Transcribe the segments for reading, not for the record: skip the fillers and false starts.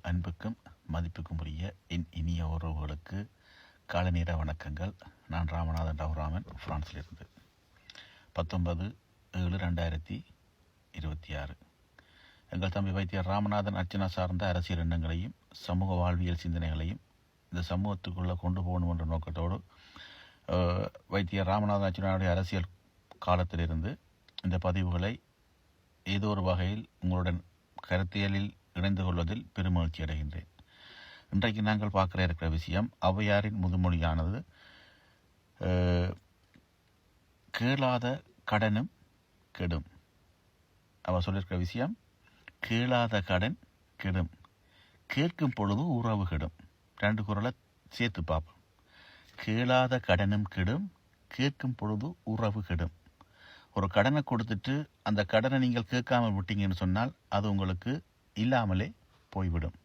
அன்புக்கும் மதிப்புக்கும் உரிய என் இனிய உறவுகளுக்கு காலை நேர வணக்கங்கள். நான் ராமநாதன் டவுராமன், பிரான்சிலிருந்து. 19/7/2026 எங்கள் தம்பி வைத்தியர் ராமநாதன் அர்ச்சனா சார்ந்த அரசியல் எண்ணங்களையும் சமூக வாழ்வியல் சிந்தனைகளையும் இந்த சமூகத்துக்குள்ளே கொண்டு போகணும் என்ற நோக்கத்தோடு வைத்தியர் ராமநாதன் அர்ச்சனாவுடைய அரசியல் காலத்திலிருந்து இந்த பதிவுகளை ஏதோ ஒரு வகையில் உங்களுடன் கருத்தியலில் இணைந்து கொள்வதில் பெருமகிழ்ச்சி அடைகின்றேன். இன்றைக்கு நாங்கள் பார்க்குற இருக்கிற விஷயம், ஔவையாரின் முதுமொழியானது கேளாத கடனும் கெடும். அவ சொல்லியிருக்கிற விஷயம், கேளாத கடன் கெடும், கேட்கும் பொழுது உறவு கெடும். 2 குறளை சேர்த்து பார்ப்போம். கேளாத கடனும் கெடும், கேட்கும் பொழுது உறவு கெடும். ஒரு கடனை கொடுத்துட்டு அந்த கடனை நீங்கள் கேட்காமல் விட்டீங்கன்னு சொன்னால் அது உங்களுக்கு இல்லாமலே போய்விடும்.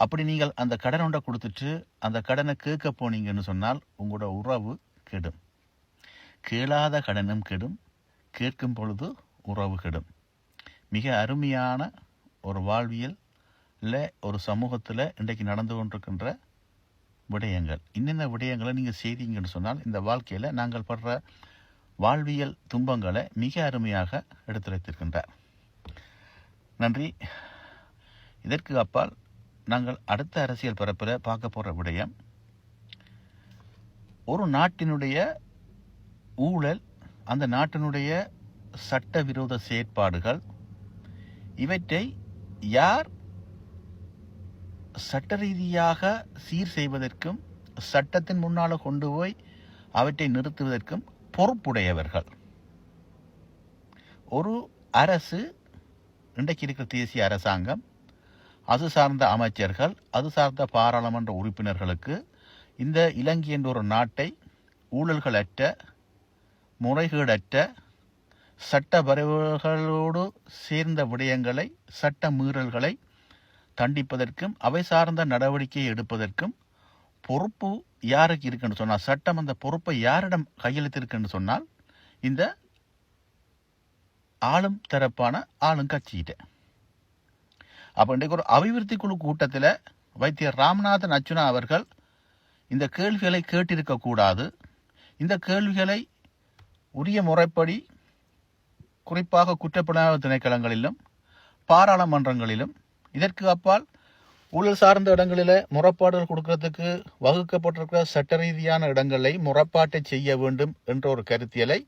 அப்படி நீங்கள் அந்த கடன் ஒன்றை கொடுத்துட்டு அந்த கடனை கேட்க போனீங்கன்னு சொன்னால் உங்களோட உறவு கெடும். கேளாத கடனும் கெடும், கேட்கும் பொழுது உறவு கெடும். மிக அருமையான ஒரு வாழ்வியலில் ஒரு சமூகத்தில் இன்றைக்கு நடந்து கொண்டிருக்கின்ற விடயங்கள். இன்னென்ன விடயங்களை நீங்கள் செய்தீங்கன்னு சொன்னால் இந்த வாழ்க்கையில் நாங்கள் படுற வாழ்வியல் துன்பங்களை மிக அருமையாக எடுத்துரைத்திருக்கின்றார். நன்றி. இதற்கு அப்பால் நாங்கள் அடுத்த அரசியல் பரப்பில் பார்க்க போகிற விடயம், ஒரு நாட்டினுடைய ஊழல், அந்த நாட்டினுடைய சட்டவிரோத செயற்பாடுகள், இவற்றை யார் சட்ட ரீதியாக சீர் செய்வதற்கும் சட்டத்தின் முன்னால் கொண்டு போய் அவற்றை நிறுத்துவதற்கும் பொறுப்புடையவர்கள். ஒரு அரசு, இன்றைக்கு இருக்கிற தேசிய அரசாங்கம், அது சார்ந்த அமைச்சர்கள், அது சார்ந்த பாராளுமன்ற உறுப்பினர்களுக்கு இந்த இலங்கை என்ற ஒரு நாட்டை ஊழல்களற்ற, முறைகேடற்ற, சட்ட வரைவுகளோடு சேர்ந்த விடயங்களை, சட்ட மீறல்களை தண்டிப்பதற்கும் அவை சார்ந்த நடவடிக்கை எடுப்பதற்கும் பொறுப்பு யாருக்கு இருக்குன்னு சொன்னால், சட்டம் அந்த பொறுப்பை யாரிடம் கையெழுத்திருக்குன்னு சொன்னால் இந்த ஆளும் தரப்பான ஆளுங்கட்சியிட்ட. அப்போ இன்றைக்கு ஒரு அபிவிருத்தி குழு கூட்டத்தில் வைத்தியர் ராமநாதன் அர்ச்சனா அவர்கள் இந்த கேள்விகளை கேட்டிருக்கக்கூடாது. இந்த கேள்விகளை உரிய முறைப்படி, குறிப்பாக குற்றப்புலனாய்வு திணைக்களங்களிலும் பாராளுமன்றங்களிலும், இதற்கு அப்பால் ஊழல் சார்ந்த இடங்களில் முறைப்பாடுகள் கொடுக்கறதுக்கு வகுக்கப்பட்டிருக்கிற சட்ட ரீதியான இடங்களை முறைப்பாட்டை செய்ய வேண்டும் என்ற ஒரு கருத்தியலை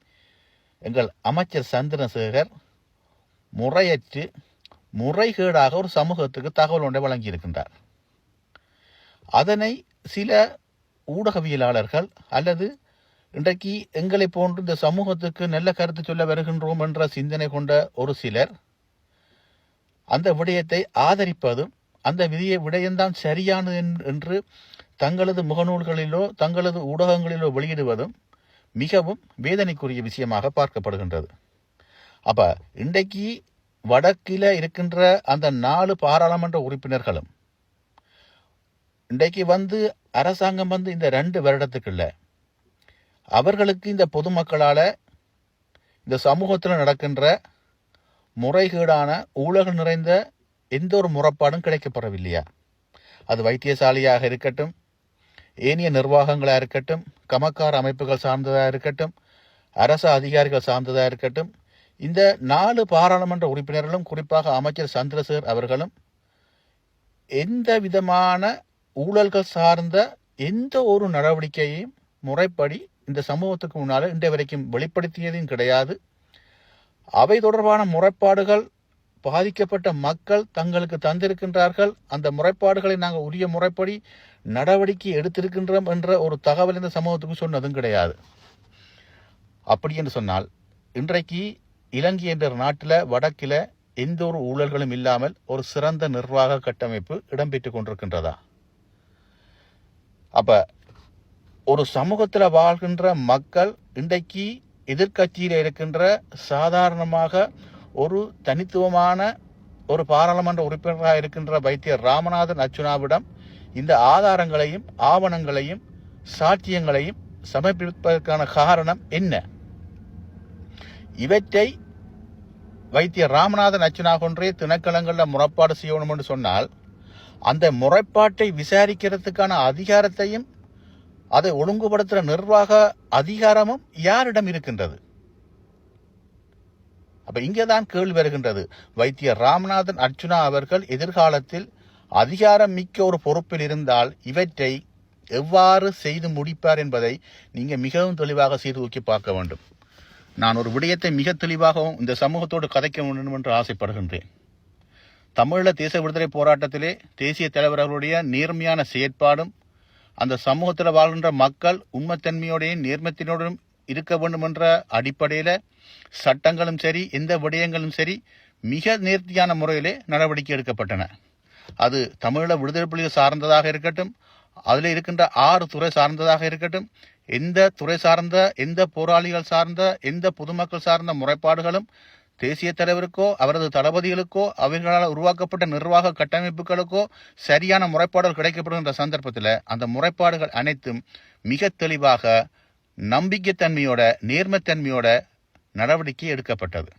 எங்கள் அமைச்சர் சந்திரசேகர் முறையற்று, முறைகேடாக ஒரு சமூகத்துக்கு தகவல் ஒன்றை வழங்கியிருக்கின்றார். அதனை சில ஊடகவியலாளர்கள் அல்லது இன்றைக்கு எங்களை போன்று இந்த சமூகத்துக்கு நல்ல கருத்து சொல்ல வருகின்றோம் என்ற சிந்தனை கொண்ட ஒரு சிலர் அந்த விடயத்தை ஆதரிப்பதும், அந்த விடயம்தான் சரியானது என்று தங்களது முகநூல்களிலோ தங்களது ஊடகங்களிலோ வெளியிடுவதும் மிகவும் வேதனைக்குரிய விஷயமாக பார்க்கப்படுகின்றது. அப்ப இன்றைக்கு வடக்கில் இருக்கின்ற அந்த 4 பாராளுமன்ற உறுப்பினர்களும் இன்றைக்கு அரசாங்கம் இந்த 2 வருடத்துக்குள்ள அவர்களுக்கு இந்த பொதுமக்களால் இந்த சமூகத்தில் நடக்கின்ற முறைகேடான ஊழல் நிறைந்த எந்த ஒரு முறைப்பாடும் கிடைக்கப்படவில்லையா? அது வைத்தியசாலையாக இருக்கட்டும், ஏனைய நிர்வாகங்களாக இருக்கட்டும், கமக்கார அமைப்புகள் சார்ந்ததாக இருக்கட்டும், அரசு அதிகாரிகள் சார்ந்ததாக இருக்கட்டும், இந்த 4 பாராளுமன்ற உறுப்பினர்களும், குறிப்பாக அமைச்சர் சந்திரசேகர் அவர்களும் எந்த விதமான ஊழல்கள் சார்ந்த எந்த ஒரு நடவடிக்கையையும் முறைப்படி இந்த சமூகத்துக்கு முன்னால் இன்றைய வரைக்கும் வெளிப்படுத்தியதும் கிடையாது. அவை தொடர்பான முறைப்பாடுகள் பாதிக்கப்பட்ட மக்கள் தங்களுக்கு தந்திருக்கின்றார்கள். அந்த முறைப்பாடுகளை நாங்கள் உரிய முறைப்படி நடவடிக்கை எடுத்திருக்கின்றோம் என்ற ஒரு தகவல் இந்த சமூகத்துக்கு சொன்னதும் கிடையாது. அப்படி என்று சொன்னால் இன்றைக்கு இலங்கை என்ற நாட்டில் வடக்கில் எந்த ஒரு ஊழல்களும் இல்லாமல் ஒரு சிறந்த நிர்வாக கட்டமைப்பு இடம்பெற்று கொண்டிருக்கின்றதா? அப்ப ஒரு சமூகத்தில் வாழ்கின்ற மக்கள் இன்றைக்கு எதிர்கட்சியில் இருக்கின்ற சாதாரணமாக ஒரு தனித்துவமான ஒரு பாராளுமன்ற உறுப்பினராக இருக்கின்ற வைத்தியர் ராமநாதன் அர்ச்சனாவிடம் இந்த ஆதாரங்களையும் ஆவணங்களையும் சாட்சியங்களையும் சமர்ப்பிப்பதற்கான காரணம் என்ன? இவற்றை வைத்தியர் ராமநாதன் அர்ச்சனா கொன்றே திணைக்களங்களில் முறைப்பாடு செய்யணும் என்று சொன்னால் அந்த முறைப்பாட்டை விசாரிக்கிறதுக்கான அதிகாரத்தையும் அதை ஒழுங்குபடுத்துகிற நிர்வாக அதிகாரமும் யாரிடம் இருக்கின்றது? அப்ப இங்கேதான் கேள்வி வருகின்றது. வைத்தியர் ராமநாதன் அர்ச்சுனா அவர்கள் எதிர்காலத்தில் அதிகாரம் மிக்க ஒரு பொறுப்பில் இருந்தால் இவற்றை எவ்வாறு செய்து முடிப்பார் என்பதை நீங்க மிகவும் தெளிவாக சீர்தூக்கி பார்க்க வேண்டும். நான் ஒரு விடயத்தை மிக தெளிவாகவும் இந்த சமூகத்தோடு கதைக்க வேண்டும் என்று ஆசைப்படுகின்றேன். தமிழீழ தேச விடுதலை போராட்டத்திலே தேசிய தலைவர்களுடைய நேர்மையான செயற்பாடும் அந்த சமூகத்தில் வாழ்கின்ற மக்கள் உண்மைத்தன்மையோடையும் நேர்மத்தினோடும் இருக்க வேண்டும் என்ற அடிப்படையில் சட்டங்களும் சரி எந்த விடயங்களும் சரி மிக நேர்த்தியான முறையிலே நடவடிக்கை எடுக்கப்பட்டன. அது தமிழீழ விடுதலை புலிகள் சார்ந்ததாக இருக்கட்டும், அதில் இருக்கின்ற 6 துறை சார்ந்ததாக இருக்கட்டும், எந்த துறை சார்ந்த எந்த போராளிகள் சார்ந்த எந்த பொதுமக்கள் சார்ந்த முறைப்பாடுகளும் தேசிய தலைவருக்கோ அவரது தளபதிகளுக்கோ அவர்களால் உருவாக்கப்பட்ட நிர்வாக கட்டமைப்புகளுக்கோ சரியான முறைப்பாடுகள் கிடைக்கப்படுகின்ற சந்தர்ப்பத்தில் அந்த முறைப்பாடுகள் அனைத்தும் மிக தெளிவாக நம்பிக்கைத்தன்மையோட நேர்மைத்தன்மையோட நடவடிக்கை எடுக்கப்பட்டது.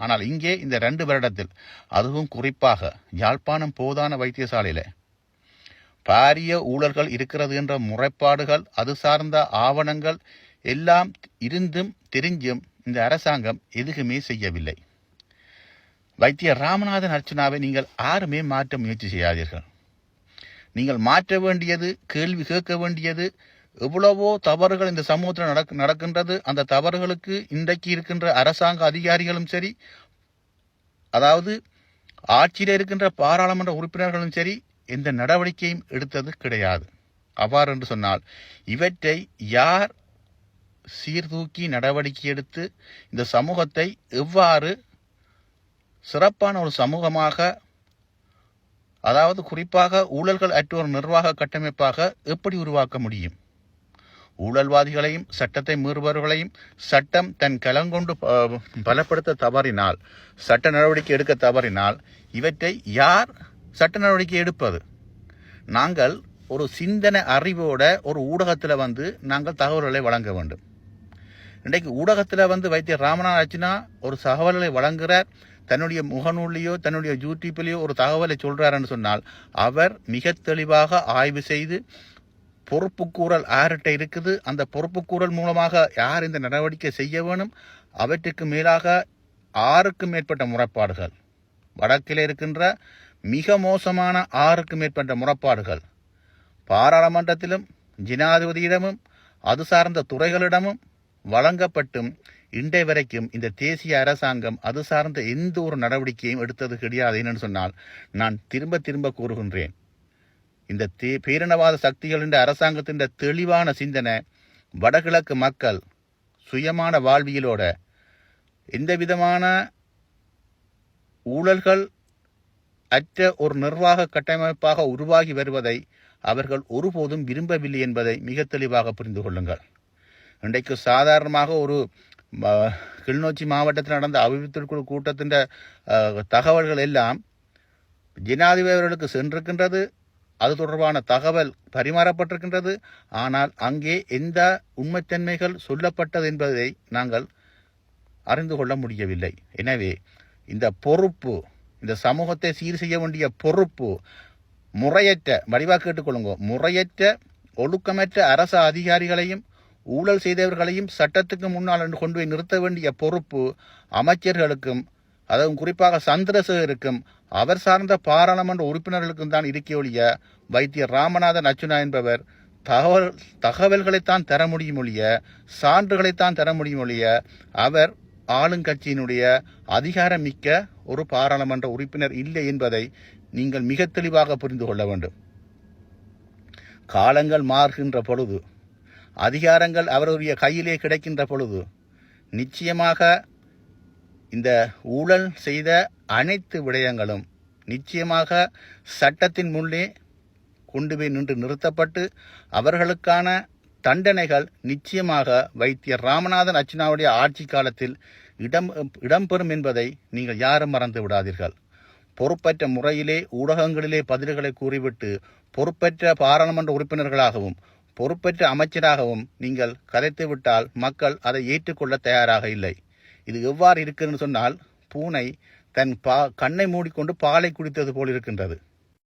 ஆனால் இங்கே இந்த 2 வருடத்தில், அதுவும் குறிப்பாக யாழ்ப்பாணம் போதான வைத்தியசாலையில் பாரிய ஊழல்கள் இருக்கிறது என்ற முறைப்பாடுகள், அது சார்ந்த ஆவணங்கள் எல்லாம் இருந்தும் தெரிஞ்சும் இந்த அரசாங்கம் எதுவுமே செய்யவில்லை. வைத்தியர் ராமநாதன் அர்ச்சுனாவை நீங்கள் யாருமே மாற்ற முயற்சி செய்யாதீர்கள். நீங்கள் மாற்ற வேண்டியது, கேள்வி கேட்க வேண்டியது, எவ்வளவோ தவறுகள் இந்த சமூகத்தில் நடக்கின்றது. அந்த தவறுகளுக்கு இன்றைக்கு இருக்கின்ற அரசாங்க அதிகாரிகளும் சரி, அதாவது ஆட்சியில் இருக்கின்ற பாராளுமன்ற உறுப்பினர்களும் சரி எந்த நடவடிக்கையும் எடுத்தது கிடையாது. அவ்வாறு என்று சொன்னால் இவற்றை யார் சீர்தூக்கி நடவடிக்கை எடுத்து இந்த சமூகத்தை எவ்வாறு சிறப்பான ஒரு சமூகமாக, அதாவது குறிப்பாக ஊழல்கள் அற்ற ஒரு நிர்வாக கட்டமைப்பாக எப்படி உருவாக்க முடியும்? ஊழல்வாதிகளையும் சட்டத்தை மீறுபவர்களையும் சட்டம் தன் கலங்கொண்டு பலப்படுத்த தவறினால், சட்ட நடவடிக்கை எடுக்க தவறினால் இவற்றை யார் சட்ட நடவடிக்கை எடுப்பது? நாங்கள் ஒரு சிந்தனை அறிவோட ஒரு ஊடகத்தில் நாங்கள் தகவல்களை வழங்க வேண்டும். இன்றைக்கு ஊடகத்தில் வைத்தியர் ராமநாதன் அர்ச்சுனா ஒரு தகவல்களை வழங்குகிறார், தன்னுடைய முகநூலியோ தன்னுடைய யூடியூப்லேயோ ஒரு தகவலை சொல்கிறாருன்னு சொன்னால் அவர் மிக தெளிவாக ஆய்வு செய்து பொறுப்புக்கூறல் யார்கிட்ட இருக்குது, அந்த பொறுப்புக்கூறல் மூலமாக யார் இந்த நடவடிக்கை செய்ய வேணும், அவற்றுக்கு மேலாக 6க்கும் மேற்பட்ட முறைப்பாடுகள், வடக்கில் இருக்கின்ற மிக மோசமான 6க்கும் மேற்பட்ட முறைப்பாடுகள் பாராளுமன்றத்திலும் ஜனாதிபதியிடமும் அது சார்ந்த துறைகளிடமும் வழங்கப்பட்டும் இன்றைய வரைக்கும் இந்த தேசிய அரசாங்கம் அது சார்ந்த எந்த ஒரு நடவடிக்கையும் எடுத்தது கிடையாது. என்னன்னு சொன்னால் நான் திரும்ப திரும்ப கூறுகின்றேன், இந்த பேரினவாத சக்திகள் என்ற அரசாங்கத்தின் தெளிவான சிந்தனை வடகிழக்கு மக்கள் சுயமான வாழ்வியலோட எந்த விதமான ஊழல்கள் அற்ற ஒரு நிர்வாக கட்டமைப்பாக உருவாகி வருவதை அவர்கள் ஒருபோதும் விரும்பவில்லை என்பதை மிக தெளிவாக புரிந்து கொள்ளுங்கள். இன்றைக்கு சாதாரணமாக ஒரு கிளிநொச்சி மாவட்டத்தில் நடந்த அபிவிருத்தி குழு கூட்டத்தின் தகவல்கள் எல்லாம் ஜனாதிபதி அவர்களுக்கு சென்றிருக்கின்றது, அது தொடர்பான தகவல் பரிமாறப்பட்டிருக்கின்றது. ஆனால் அங்கே எந்த உண்மைத்தன்மைகள் சொல்லப்பட்டது என்பதை நாங்கள் அறிந்து கொள்ள முடியவில்லை. எனவே இந்த பொறுப்பு, இந்த சமூகத்தை சீர் செய்ய வேண்டிய பொறுப்பு முறையற்ற, வடிவாக கேட்டுக்கொள்ளுங்க, முறையற்ற ஒழுக்கமற்ற அரசு அதிகாரிகளையும் ஊழல் செய்தவர்களையும் சட்டத்துக்கு முன்னால் கொண்டு போய் நிறுத்த வேண்டிய பொறுப்பு அமைச்சர்களுக்கும், அதுவும் குறிப்பாக சந்திரசேகருக்கும் அவர் சார்ந்த பாராளுமன்ற உறுப்பினர்களுக்கும் தான் இருக்க ஒழிய வைத்தியர் ராமநாதன் அர்ச்சுனா என்பவர் தகவல்களைத்தான் தர முடியும் ஒழிய, சான்றுகளைத்தான் தர முடியும் ஒழிய அவர் ஆளுங்கட்சியினுடைய அதிகாரம் மிக்க ஒரு பாராளுமன்ற உறுப்பினர் இல்லை என்பதை நீங்கள் மிக தெளிவாக புரிந்து கொள்ள வேண்டும். காலங்கள் மாறுகின்ற பொழுது, அதிகாரங்கள் அவருடைய கையிலே கிடைக்கின்ற பொழுது நிச்சயமாக இந்த ஊழல் செய்த அனைத்து விடயங்களும் நிச்சயமாக சட்டத்தின் முன்னே கொண்டு போய் நின்று நிறுத்தப்பட்டு அவர்களுக்கான தண்டனைகள் நிச்சயமாக வைத்தியர் ராமநாதன் அர்ச்சுனாவுடைய ஆட்சி காலத்தில் இடம்பெறும் என்பதை நீங்கள் யாரும் மறந்து விடாதீர்கள். பொறுப்பற்ற முறையிலே ஊடகங்களிலே பதில்களை கூறிவிட்டு பொறுப்பற்ற பாராளுமன்ற உறுப்பினர்களாகவும் பொறுப்பற்ற அமைச்சராகவும் நீங்கள் கதைத்து விட்டால் மக்கள் அதை ஏற்றுக்கொள்ள தயாராக இல்லை. இது எவ்வாறு இருக்குன்னு சொன்னால் பூனை தன் கண்ணை மூடிக்கொண்டு பாலை குடித்தது போல் இருக்கின்றது.